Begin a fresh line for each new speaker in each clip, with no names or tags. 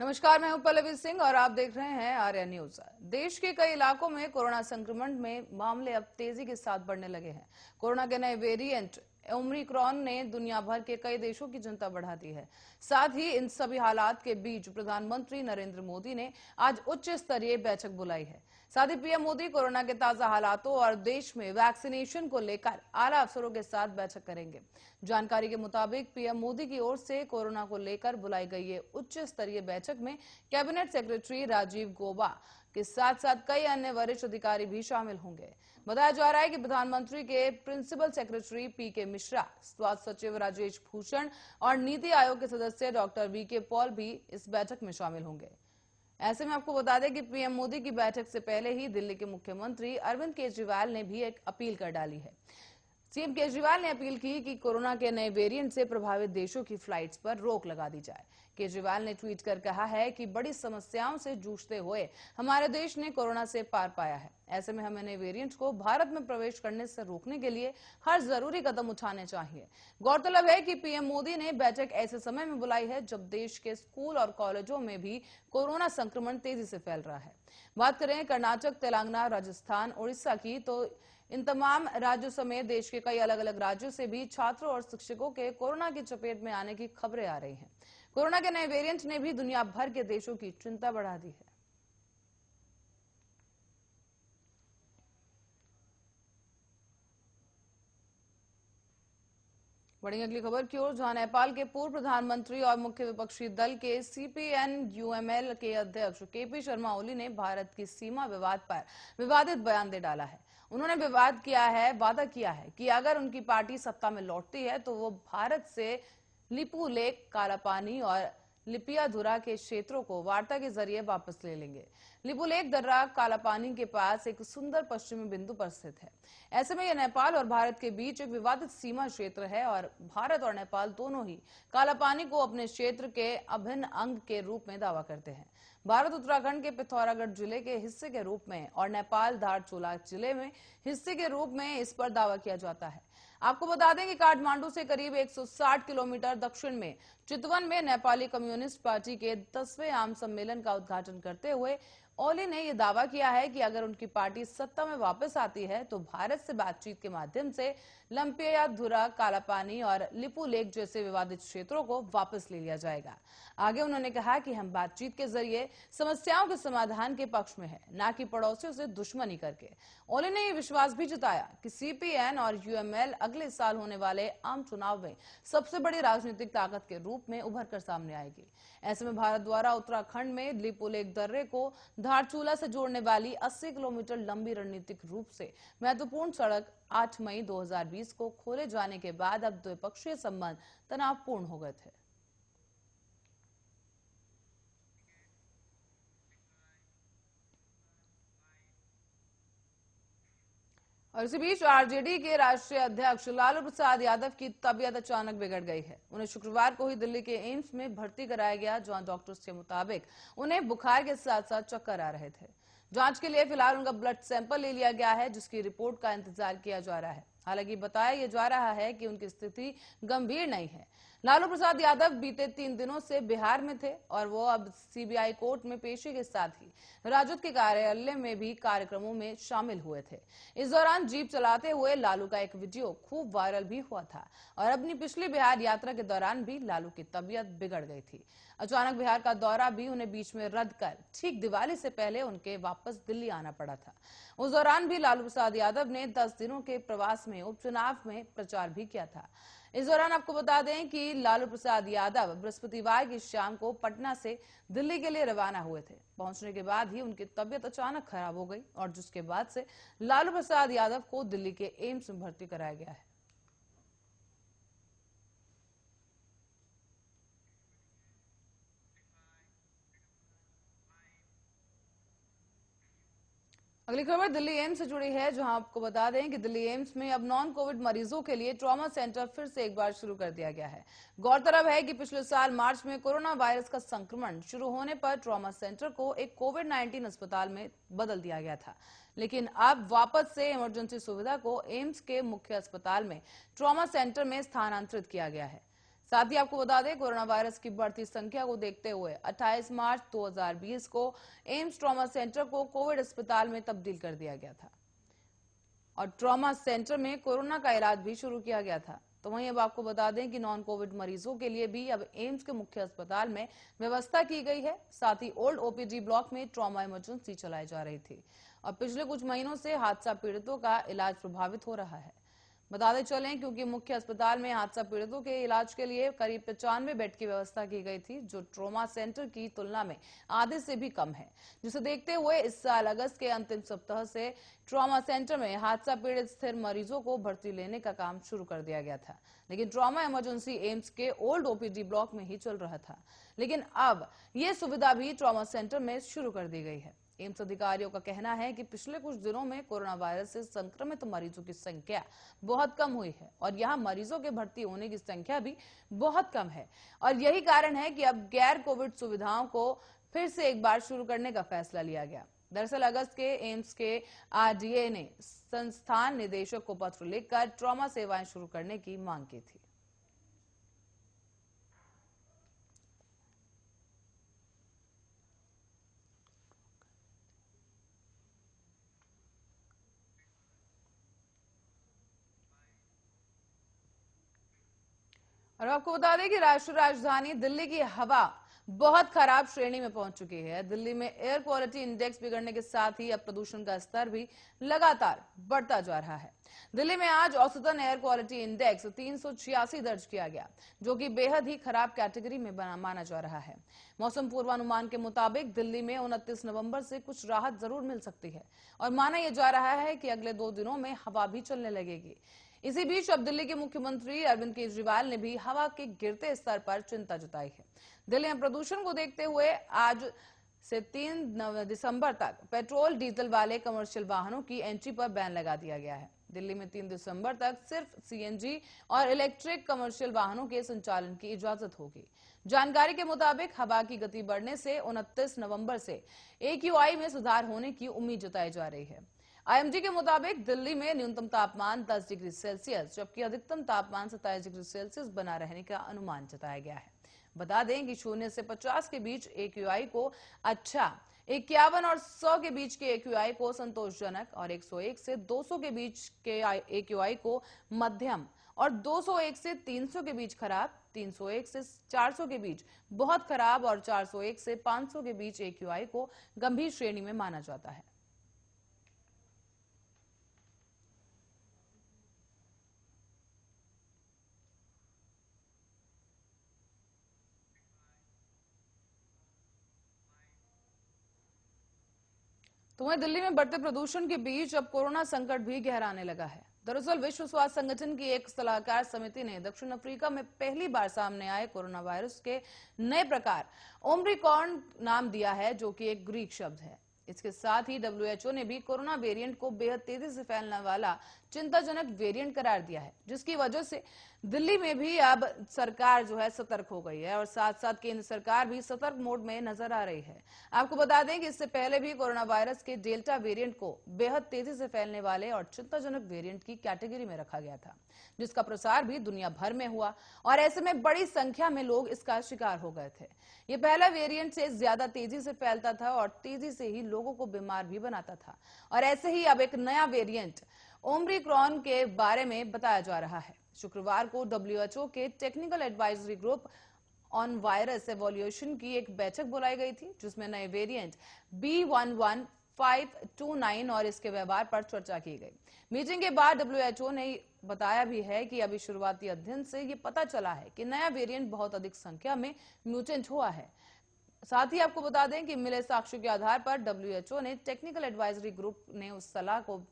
नमस्कार, मैं हूं पल्लवी सिंह और आप देख रहे हैं आर्या न्यूज। देश के कई इलाकों में कोरोना संक्रमण में मामले अब तेजी के साथ बढ़ने लगे हैं। कोरोना के नए वेरिएंट ओमिक्रॉन ने दुनिया भर के कई देशों की चिंता बढ़ा दी है। साथ ही इन सभी हालात के बीच प्रधानमंत्री नरेंद्र मोदी ने आज उच्च स्तरीय बैठक बुलाई है। साथ ही पीएम मोदी कोरोना के ताजा हालातों और देश में वैक्सीनेशन को लेकर आला अफसरों के साथ बैठक करेंगे। जानकारी के मुताबिक पीएम मोदी की ओर से कोरोना को लेकर बुलाई गई ये उच्च स्तरीय बैठक में कैबिनेट सेक्रेटरी राजीव गौबा के साथ साथ कई अन्य वरिष्ठ अधिकारी भी शामिल होंगे। बताया जा रहा है कि प्रधानमंत्री के प्रिंसिपल सेक्रेटरी पीके मिश्रा, स्वास्थ्य सचिव राजेश भूषण और नीति आयोग के सदस्य डॉक्टर वीके पॉल भी इस बैठक में शामिल होंगे। ऐसे में आपको बता दें कि पीएम मोदी की बैठक से पहले ही दिल्ली के मुख्यमंत्री अरविंद केजरीवाल ने भी एक अपील कर डाली है। सीएम केजरीवाल ने अपील की कि कोरोना के नए वेरिएंट से प्रभावित देशों की फ्लाइट्स पर रोक लगा दी जाए। केजरीवाल ने ट्वीट कर कहा है कि बड़ी समस्याओं से जूझते हुए हमारे देश ने कोरोना से पार पाया है। ऐसे में हमें नए वेरिएंट को भारत में प्रवेश करने से रोकने के लिए हर जरूरी कदम उठाने चाहिए। गौरतलब है कि पीएम मोदी ने बैठक ऐसे समय में बुलाई है जब देश के स्कूल और कॉलेजों में भी कोरोना संक्रमण तेजी से फैल रहा है। बात करें कर्नाटक, तेलंगाना, राजस्थान, उड़ीसा की, तो इन तमाम राज्यों समेत देश के कई अलग अलग राज्यों से भी छात्रों और शिक्षकों के कोरोना की चपेट में आने की खबरें आ रही हैं। कोरोना के नए वेरिएंट ने भी दुनिया भर के देशों की चिंता बढ़ा दी है। बढ़ेंगे अगली खबर की ओर, जहां नेपाल के पूर्व प्रधानमंत्री और मुख्य विपक्षी दल के सीपीएन-यूएमएल के अध्यक्ष केपी शर्मा ओली ने भारत की सीमा विवाद पर विवादित बयान दे डाला है। उन्होंने वादा किया है कि अगर उनकी पार्टी सत्ता में लौटती है तो वो भारत से लिपू लेक, कालापानी और लिपियाधुरा के क्षेत्रों को वार्ता के जरिए वापस ले लेंगे। लिपुलेख दर्रा कालापानी के पास एक सुंदर पश्चिमी बिंदु पर स्थित है। ऐसे में यह नेपाल और भारत के बीच एक विवादित सीमा क्षेत्र है और भारत और नेपाल दोनों ही कालापानी को अपने क्षेत्र के अभिन्न अंग के रूप में दावा करते हैं। भारत उत्तराखंड के पिथौरागढ़ जिले के हिस्से के रूप में और नेपाल धारचूला जिले में हिस्से के रूप में इस पर दावा किया जाता है। आपको बता दें कि काठमांडू से करीब 160 किलोमीटर दक्षिण में चितवन में नेपाली कम्युनिस्ट पार्टी के 10वें आम सम्मेलन का उद्घाटन करते हुए ओली ने यह दावा किया है कि अगर उनकी पार्टी सत्ता में वापस आती है तो भारत से बातचीत के माध्यम से लंपियाधुरा, कालापानी और लिपू लेक जैसे विवादित क्षेत्रों को वापस ले लिया जाएगा। आगे उन्होंने कहा कि हम बातचीत के जरिए समस्याओं के समाधान के पक्ष में हैं, न कि पड़ोसियों से दुश्मनी करके। ओली ने यह विश्वास भी जताया कि सीपीएन और यूएमएल अगले साल होने वाले आम चुनाव में सबसे बड़ी राजनीतिक ताकत के रूप में उभर कर सामने आएगी। ऐसे में भारत द्वारा उत्तराखंड में लिपुलेख दर्रे को धारचूला से जोड़ने वाली 80 किलोमीटर लंबी रणनीतिक रूप से महत्वपूर्ण सड़क 8 मई 2020 को खोले जाने के बाद अब द्विपक्षीय संबंध तनावपूर्ण हो गए थे। और इसी बीच आरजेडी के राष्ट्रीय अध्यक्ष लालू प्रसाद यादव की तबीयत अचानक बिगड़ गई है। उन्हें शुक्रवार को ही दिल्ली के एम्स में भर्ती कराया गया, जहां डॉक्टर्स के मुताबिक उन्हें बुखार के साथ साथ चक्कर आ रहे थे। जांच के लिए फिलहाल उनका ब्लड सैंपल ले लिया गया है, जिसकी रिपोर्ट का इंतजार किया जा रहा है। हालांकि बताया यह जा रहा है कि उनकी स्थिति गंभीर नहीं है। लालू प्रसाद यादव बीते 3 दिनों से बिहार में थे और वो अब सीबीआई कोर्ट में पेशी के साथ ही राजद के कार्यालय में भी कार्यक्रमों में शामिल हुए थे। इस दौरान जीप चलाते हुए लालू का एक वीडियो खूब वायरल भी हुआ था और अपनी पिछली बिहार यात्रा के दौरान भी लालू की तबीयत बिगड़ गई थी। अचानक बिहार का दौरा भी उन्हें बीच में रद्द कर ठीक दिवाली से पहले उनके वापस दिल्ली आना पड़ा था। उस दौरान भी लालू प्रसाद यादव ने 10 दिनों के प्रवास में उपचुनाव में प्रचार भी किया था। इस दौरान आपको बता दें कि लालू प्रसाद यादव बृहस्पतिवार की शाम को पटना से दिल्ली के लिए रवाना हुए थे। पहुंचने के बाद ही उनकी तबीयत अचानक खराब हो गई और जिसके बाद से लालू प्रसाद यादव को दिल्ली के एम्स में भर्ती कराया गया है। अगली खबर दिल्ली एम्स से जुड़ी है, जहां आपको बता दें कि दिल्ली एम्स में अब नॉन कोविड मरीजों के लिए ट्रॉमा सेंटर फिर से एक बार शुरू कर दिया गया है। गौरतलब है कि पिछले साल मार्च में कोरोना वायरस का संक्रमण शुरू होने पर ट्रॉमा सेंटर को एक कोविड-19 अस्पताल में बदल दिया गया था, लेकिन अब वापस से इमरजेंसी सुविधा को एम्स के मुख्य अस्पताल में ट्रॉमा सेंटर में स्थानांतरित किया गया है। साथ ही आपको बता दें, कोरोना वायरस की बढ़ती संख्या को देखते हुए 28 मार्च 2020 को एम्स ट्रॉमा सेंटर को कोविड अस्पताल में तब्दील कर दिया गया था और ट्रॉमा सेंटर में कोरोना का इलाज भी शुरू किया गया था। तो वहीं अब आपको बता दें कि नॉन कोविड मरीजों के लिए भी अब एम्स के मुख्य अस्पताल में व्यवस्था की गई है। साथ ही ओल्ड ओपीडी ब्लॉक में ट्रॉमा इमरजेंसी चलाई जा रही थी और पिछले कुछ महीनों से हादसा पीड़ितों का इलाज प्रभावित हो रहा है। बताते चलें, क्योंकि मुख्य अस्पताल में हादसा पीड़ितों के इलाज के लिए करीब 95 बेड की व्यवस्था की गई थी, जो ट्रॉमा सेंटर की तुलना में आधे से भी कम है, जिसे देखते हुए इस साल अगस्त के अंतिम सप्ताह से ट्रॉमा सेंटर में हादसा पीड़ित स्थिर मरीजों को भर्ती लेने का काम शुरू कर दिया गया था। लेकिन ट्रॉमा इमरजेंसी एम्स के ओल्ड ओपीडी ब्लॉक में ही चल रहा था, लेकिन अब ये सुविधा भी ट्रॉमा सेंटर में शुरू कर दी गई है। एम्स अधिकारियों का कहना है कि पिछले कुछ दिनों में कोरोना वायरस से संक्रमित मरीजों की संख्या बहुत कम हुई है और यहां मरीजों के भर्ती होने की संख्या भी बहुत कम है और यही कारण है कि अब गैर कोविड सुविधाओं को फिर से एक बार शुरू करने का फैसला लिया गया। दरअसल अगस्त के एम्स के आरडीए ने संस्थान निदेशक को पत्र लिखकर ट्रॉमा सेवाएं शुरू करने की मांग की थी। और आपको बता दें कि राष्ट्रीय राजधानी दिल्ली की हवा बहुत खराब श्रेणी में पहुंच चुकी है। दिल्ली में एयर क्वालिटी इंडेक्स बिगड़ने के साथ ही अब प्रदूषण का स्तर भी लगातार बढ़ता जा रहा है। दिल्ली में आज औसतन एयर क्वालिटी इंडेक्स 386 दर्ज किया गया, जो कि बेहद ही खराब कैटेगरी में माना जा रहा है। मौसम पूर्वानुमान के मुताबिक दिल्ली में 29 नवंबर से कुछ राहत जरूर मिल सकती है और माना यह जा रहा है कि अगले 2 दिनों में हवा भी चलने लगेगी। इसी बीच अब दिल्ली के मुख्यमंत्री अरविंद केजरीवाल ने भी हवा के गिरते स्तर पर चिंता जताई है। दिल्ली में प्रदूषण को देखते हुए आज से 3 दिसंबर तक पेट्रोल डीजल वाले कमर्शियल वाहनों की एंट्री पर बैन लगा दिया गया है। दिल्ली में 3 दिसंबर तक सिर्फ सीएनजी और इलेक्ट्रिक कमर्शियल वाहनों के संचालन की इजाजत होगी। जानकारी के मुताबिक हवा की गति बढ़ने से 29 नवंबर से एक्यूआई में सुधार होने की उम्मीद जताई जा रही है। आईएमडी के मुताबिक दिल्ली में न्यूनतम तापमान 10 डिग्री सेल्सियस जबकि अधिकतम तापमान 27 डिग्री सेल्सियस बना रहने का अनुमान जताया गया है। बता दें कि 0 से 50 के बीच एक्यूआई को अच्छा, 51 और 100 के बीच के एक्यूआई को संतोषजनक और 101 से 200 के बीच के एक्यूआई को मध्यम और 201 से 300 के बीच खराब, 301 से 400 के बीच बहुत खराब और 401 से 500 के बीच एक्यूआई को गंभीर श्रेणी में माना जाता है। तो वहीं दिल्ली में बढ़ते प्रदूषण के बीच अब कोरोना संकट भी गहराने लगा है। दरअसल विश्व स्वास्थ्य संगठन की एक सलाहकार समिति ने दक्षिण अफ्रीका में पहली बार सामने आए कोरोना वायरस के नए प्रकार ओमिक्रॉन नाम दिया है, जो कि एक ग्रीक शब्द है। इसके साथ ही डब्ल्यूएचओ ने भी कोरोना वेरिएंट को बेहद तेजी से फैलने वाला चिंताजनक वेरिएंट करार दिया है, जिसकी वजह से दिल्ली में भी अब सरकार जो है सतर्क हो गई है और साथ साथ केंद्र सरकार भी सतर्क मोड में नजर आ रही है। आपको बता दें कि इससे पहले भी कोरोना वायरस के डेल्टा वेरिएंट को बेहद तेजी से फैलने वाले और चिंताजनक वेरिएंट की कैटेगरी में रखा गया था, जिसका प्रसार भी दुनिया भर में हुआ और ऐसे में बड़ी संख्या में लोग इसका शिकार हो गए थे। ये पहला वेरिएंट से ज्यादा तेजी से फैलता था और तेजी से ही लोगों को बीमार भी बनाता था और ऐसे ही अब एक नया वेरिएंट ओमिक्रॉन के बारे में बताया जा रहा है। शुक्रवार को डब्ल्यूएचओ के technical advisory group on virus evolution की एक बैठक बुलाई गई थी, जिसमें नए वेरिएंट B11529 और इसके व्यवहार पर चर्चा की गई। मीटिंग के बाद डब्ल्यूएचओ ने बताया भी है कि अभी शुरुआती अध्ययन से ये पता चला है कि नया वेरिएंट बहुत अधिक संख्या में म्यूटेंट हुआ है। साथ ही आपको बता दें कि मिले साक्ष्यों के आधार पर डब्ल्यूएचओ ने टेक्निकल एडवाइजरी ग्रुप ने उस सलाह को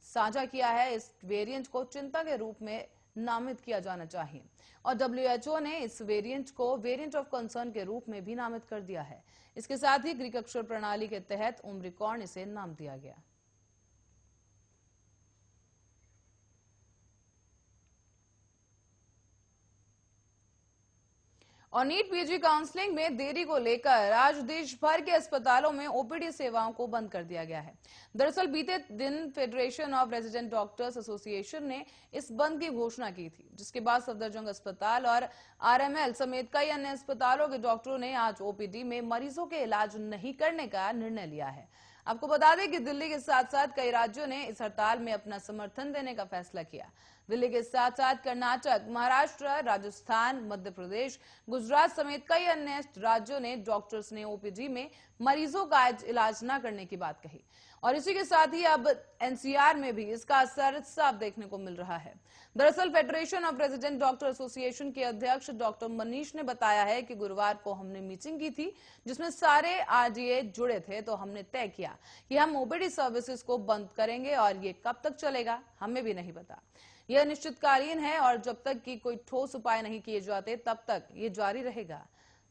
साझा किया है इस वेरिएंट को चिंता के रूप में नामित किया जाना चाहिए और डब्ल्यूएचओ ने इस वेरिएंट को वेरिएंट ऑफ कंसर्न के रूप में भी नामित कर दिया है। इसके साथ ही ग्रीक अक्षर प्रणाली के तहत ओमिक्रॉन इसे नाम दिया गया। और नीट पीजी काउंसलिंग में देरी को लेकर आज देश भर के अस्पतालों में ओपीडी सेवाओं को बंद कर दिया गया है। दरअसल बीते दिन federation of resident doctors association ने इस बंद की घोषणा की थी, जिसके बाद सफदरजंग अस्पताल और आरएमएल समेत कई अन्य अस्पतालों के डॉक्टरों ने आज ओपीडी में मरीजों के इलाज नहीं करने का निर्णय लिया है। आपको बता दें कि दिल्ली के साथ साथ कई राज्यों ने इस हड़ताल में अपना समर्थन देने का फैसला किया। दिल्ली के साथ साथ कर्नाटक, महाराष्ट्र, राजस्थान, मध्य प्रदेश, गुजरात समेत कई अन्य राज्यों ने डॉक्टर्स ने ओपीडी में मरीजों का इलाज न करने की बात कही। और इसी के साथ ही अब एनसीआर में भी इसका असर साफ देखने को मिल रहा है। दरअसल federation of resident doctor association के अध्यक्ष डॉक्टर मनीष ने बताया है कि गुरुवार को हमने मीटिंग की थी, जिसमें सारे आरडीए जुड़े थे। तो हमने तय किया कि हम ओपीडी सर्विसेज को बंद करेंगे और ये कब तक चलेगा हमें भी नहीं पता। यह अनिश्चितकालीन है और जब तक कि कोई ठोस उपाय नहीं किए जाते तब तक ये जारी रहेगा।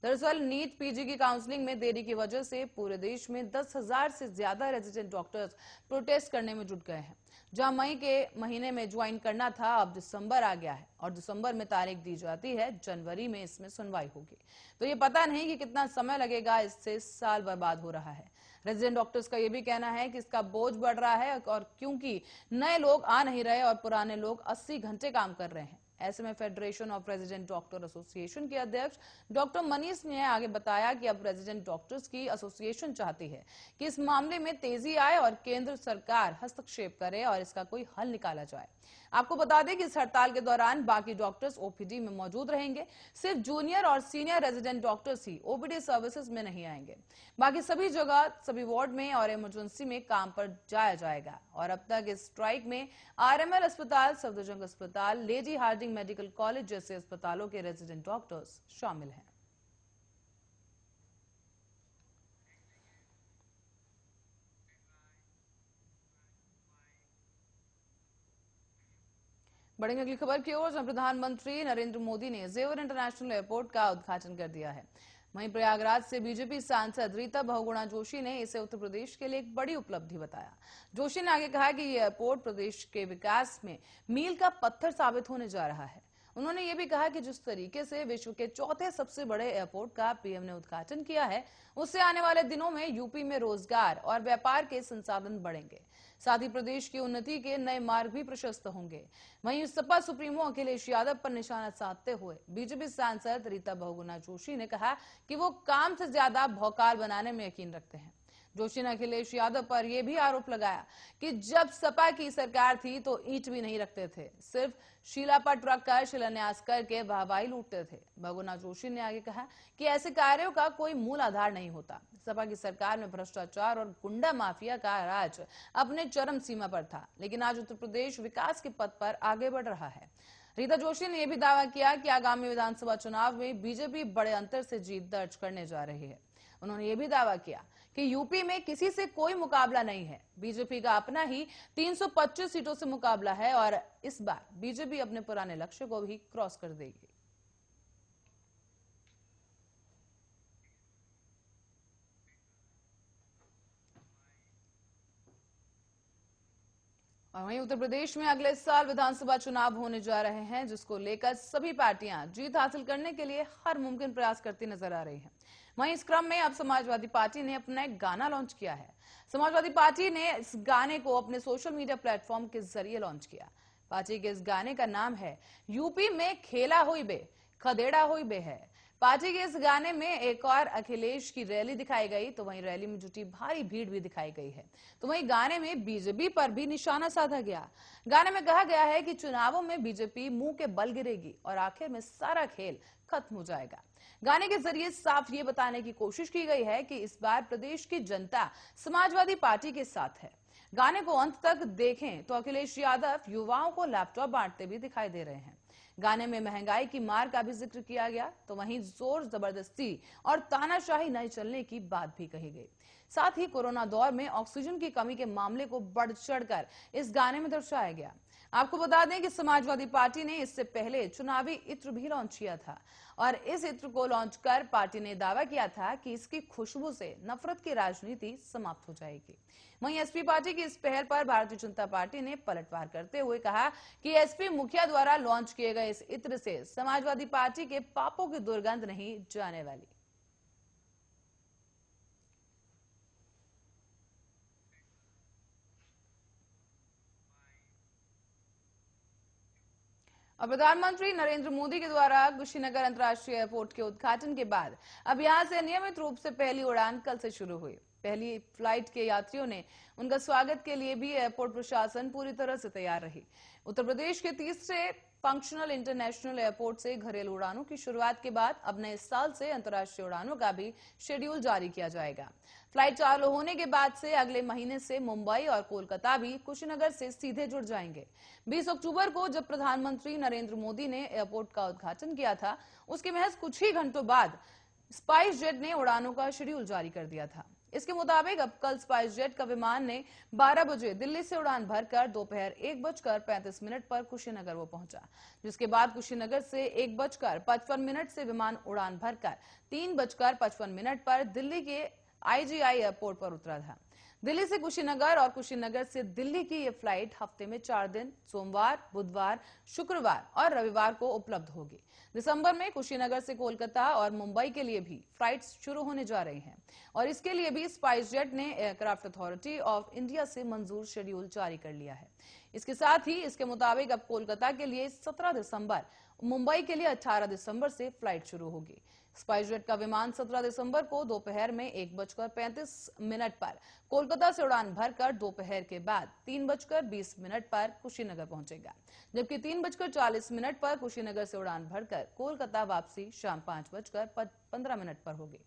दरअसल नीट पीजी की काउंसलिंग में देरी की वजह से पूरे देश में 10,000 से ज्यादा रेजिडेंट डॉक्टर्स प्रोटेस्ट करने में जुट गए हैं। जहां मई के महीने में ज्वाइन करना था, अब दिसंबर आ गया है और दिसंबर में तारीख दी जाती है, जनवरी में इसमें सुनवाई होगी। तो ये पता नहीं कि कितना समय लगेगा, इससे साल बर्बाद हो रहा है। रेजिडेंट डॉक्टर्स का यह भी कहना है कि इसका बोझ बढ़ रहा है और क्योंकि नए लोग आ नहीं रहे और पुराने लोग 80 घंटे काम कर रहे हैं। ऐसे में federation of resident doctor association के अध्यक्ष डॉक्टर मनीष ने आगे बताया कि अब रेजिडेंट डॉक्टर्स की एसोसिएशन चाहती है कि इस मामले में तेजी आए और केंद्र सरकार हस्तक्षेप करे और इसका कोई हल निकाला जाए। आपको बता दें कि इस हड़ताल के दौरान बाकी डॉक्टर्स ओपीडी में मौजूद रहेंगे। सिर्फ जूनियर और सीनियर रेजिडेंट डॉक्टर्स ही ओपीडी सर्विसेज में नहीं आएंगे। बाकी सभी जगह, सभी वार्ड में और इमरजेंसी में काम पर जाया जाएगा। और अब तक इस स्ट्राइक में आरएमएल अस्पताल, सफदरजंग अस्पताल, लेडी हार्डिंग मेडिकल कॉलेज जैसे अस्पतालों के रेजिडेंट डॉक्टर्स शामिल हैं। बढ़ेंगे अगली खबर की ओर, जहां प्रधानमंत्री नरेंद्र मोदी ने जेवर इंटरनेशनल एयरपोर्ट का उद्घाटन कर दिया है। वहीं प्रयागराज से बीजेपी सांसद रीता बहुगुणा जोशी ने इसे उत्तर प्रदेश के लिए एक बड़ी उपलब्धि बताया। जोशी ने आगे कहा कि यह एयरपोर्ट प्रदेश के विकास में मील का पत्थर साबित होने जा रहा है। उन्होंने ये भी कहा कि जिस तरीके से विश्व के चौथे सबसे बड़े एयरपोर्ट का पीएम ने उद्घाटन किया है, उससे आने वाले दिनों में यूपी में रोजगार और व्यापार के संसाधन बढ़ेंगे। साथ ही प्रदेश की उन्नति के नए मार्ग भी प्रशस्त होंगे। वहीं सपा सुप्रीमो अखिलेश यादव पर निशाना साधते हुए बीजेपी सांसद रीता बहुगुणा जोशी ने कहा कि वो काम से ज्यादा भौकाल बनाने में यकीन रखते हैं। जोशी ने अखिलेश यादव पर यह भी आरोप लगाया कि जब सपा की सरकार थी तो ईंट भी नहीं रखते थे, सिर्फ शीला पर ट्रक का शिलान्यास करके वाहवाही लूटते थे। बहुगुणा जोशी ने आगे कहा कि ऐसे कार्यों का कोई मूल आधार नहीं होता। सपा की सरकार में भ्रष्टाचार और गुंडा माफिया का राज अपने चरम सीमा पर था, लेकिन आज उत्तर प्रदेश विकास के पथ पर आगे बढ़ रहा है। रीता जोशी ने यह भी दावा किया कि आगामी विधानसभा चुनाव में बीजेपी बड़े अंतर से जीत दर्ज करने जा रही है। उन्होंने ये भी दावा किया कि यूपी में किसी से कोई मुकाबला नहीं है, बीजेपी का अपना ही 325 सीटों से मुकाबला है और इस बार बीजेपी अपने पुराने लक्ष्य को भी क्रॉस कर देगी। और वहीं उत्तर प्रदेश में अगले साल विधानसभा चुनाव होने जा रहे हैं, जिसको लेकर सभी पार्टियां जीत हासिल करने के लिए हर मुमकिन प्रयास करती नजर आ रही हैं। वहीं इस क्रम में अब समाजवादी पार्टी ने अपना एक गाना लॉन्च किया है। समाजवादी पार्टी ने इस गाने को अपने सोशल मीडिया प्लेटफॉर्म के जरिए लॉन्च किया। पार्टी के इस गाने का नाम है यूपी में खेला हुई बे, खदेड़ा हुई बे है। पार्टी के इस गाने में एक और अखिलेश की रैली दिखाई गई, तो वहीं रैली में जुटी भारी भीड़ भी दिखाई गई है। तो वहीं गाने में बीजेपी पर भी निशाना साधा गया। गाने में कहा गया है कि चुनावों में बीजेपी मुंह के बल गिरेगी और आखिर में सारा खेल खत्म हो जाएगा। गाने के जरिए साफ ये बताने की कोशिश की गई है कि इस बार प्रदेश की जनता समाजवादी पार्टी के साथ है। गाने को अंत तक देखें तो अखिलेश यादव युवाओं को लैपटॉप बांटते भी दिखाई दे रहे हैं। गाने में महंगाई की मार का भी जिक्र किया गया, तो वहीं जोर जबरदस्ती और तानाशाही नहीं चलने की बात भी कही गई। साथ ही कोरोना दौर में ऑक्सीजन की कमी के मामले को बढ़ चढ़कर इस गाने में दर्शाया गया। आपको बता दें कि समाजवादी पार्टी ने इससे पहले चुनावी इत्र भी लॉन्च किया था और इस इत्र को लॉन्च कर पार्टी ने दावा किया था कि इसकी खुशबू से नफरत की राजनीति समाप्त हो जाएगी। वहीं एसपी पार्टी की इस पहल पर भारतीय जनता पार्टी ने पलटवार करते हुए कहा कि एसपी मुखिया द्वारा लॉन्च किए गए इस इत्र से समाजवादी पार्टी के पापों की दुर्गंध नहीं जाने वाली। और प्रधानमंत्री नरेंद्र मोदी के द्वारा कुशीनगर अंतर्राष्ट्रीय एयरपोर्ट के उद्घाटन के बाद अब यहां से नियमित रूप से पहली उड़ान कल से शुरू हुई। पहली फ्लाइट के यात्रियों ने उनका स्वागत के लिए भी एयरपोर्ट प्रशासन पूरी तरह से तैयार रही। उत्तर प्रदेश के तीसरे फंक्शनल इंटरनेशनल एयरपोर्ट से घरेलू उड़ानों की शुरुआत के बाद अब नए साल से अंतर्राष्ट्रीय उड़ानों का भी शेड्यूल जारी किया जाएगा। फ्लाइट चालू होने के बाद से अगले महीने से मुंबई और कोलकाता भी कुशीनगर से सीधे जुड़ जाएंगे। 20 अक्टूबर को जब प्रधानमंत्री नरेंद्र मोदी ने एयरपोर्ट का उद्घाटन किया था, उसके महज कुछ ही घंटों बाद स्पाइस जेट ने उड़ानों का शेड्यूल जारी कर दिया था। इसके मुताबिक अब कल स्पाइस जेट का विमान ने 12 बजे दिल्ली से उड़ान भरकर दोपहर 1:35 पर कुशीनगर वो पहुंचा, जिसके बाद कुशीनगर से 1:55 से विमान उड़ान भरकर 3:55 पर दिल्ली के आईजीआई एयरपोर्ट पर उतरा था। दिल्ली से कुशीनगर और कुशीनगर से दिल्ली की ये फ्लाइट हफ्ते में 4 दिन सोमवार, बुधवार, शुक्रवार और रविवार को उपलब्ध होगी। दिसंबर में कुशीनगर से कोलकाता और मुंबई के लिए भी फ्लाइट्स शुरू होने जा रही हैं और इसके लिए भी स्पाइस जेट ने एयरक्राफ्ट अथॉरिटी ऑफ इंडिया से मंजूर शेड्यूल जारी कर लिया है। इसके साथ ही इसके मुताबिक अब कोलकाता के लिए 17 दिसंबर, मुंबई के लिए 18 दिसंबर से फ्लाइट शुरू होगी। स्पाइस जेट का विमान 17 दिसंबर को दोपहर में 1:35 पर कोलकाता से उड़ान भरकर दोपहर के बाद 3:20 पर कुशीनगर पहुंचेगा, जबकि 3:40 पर कुशीनगर से उड़ान भरकर कोलकाता वापसी शाम 5:15 पर होगी।